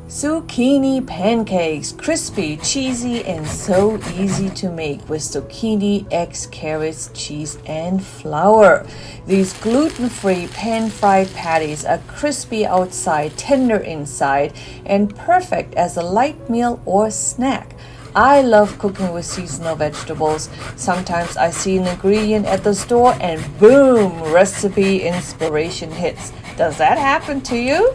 Zucchini pancakes, crispy, cheesy, and so easy to make with zucchini, eggs, carrots, cheese, and flour. These gluten-free pan-fried patties are crispy outside, tender inside, and perfect as a light meal or snack. I love cooking with seasonal vegetables. Sometimes I see an ingredient at the store and boom, recipe inspiration hits. Does that happen to you?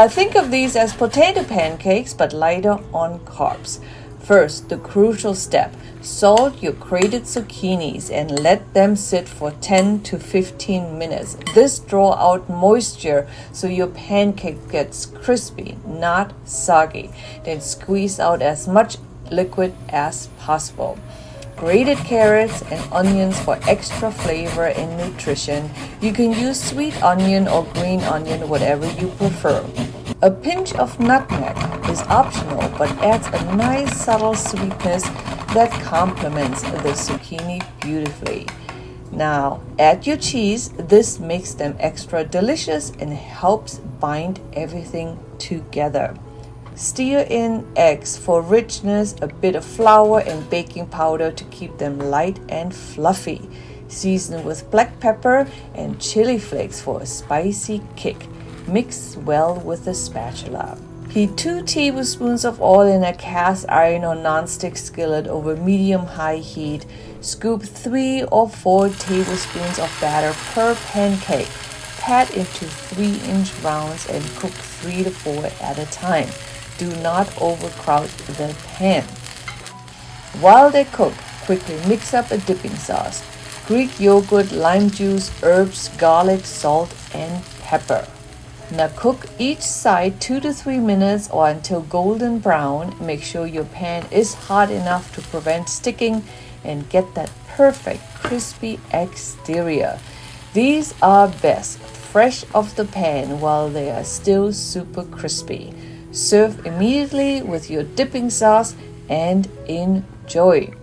Think of these as potato pancakes but lighter on carbs. First, the crucial step. Salt your grated zucchinis and let them sit for 10 to 15 minutes. This draws out moisture so your pancake gets crispy, not soggy. Then squeeze out as much liquid as possible. Grated carrots and onions for extra flavor and nutrition. You can use sweet onion or green onion, whatever you prefer. A pinch of nutmeg is optional but adds a nice subtle sweetness that complements the zucchini beautifully. Now add your cheese. This makes them extra delicious and helps bind everything together. Stir in eggs for richness, a bit of flour and baking powder to keep them light and fluffy. Season with black pepper and chili flakes for a spicy kick. Mix well with a spatula. Heat 2 tablespoons of oil in a cast iron or non-stick skillet over medium-high heat. Scoop 3 or 4 tablespoons of batter per pancake. Pat into 3-inch rounds and cook 3 to 4 at a time. Do not overcrowd the pan. While they cook, quickly mix up a dipping sauce. Greek yogurt, lime juice, herbs, garlic, salt, and pepper. Now cook each side 2 to 3 minutes or until golden brown. Make sure your pan is hot enough to prevent sticking and get that perfect crispy exterior. These are best fresh off the pan while they are still super crispy. Serve immediately with your dipping sauce and enjoy.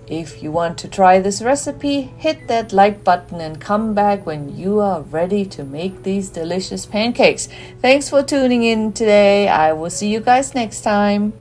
If you want to try this recipe, hit that like button and come back when you are ready to make these delicious pancakes. Thanks for tuning in today. I will see you guys next time.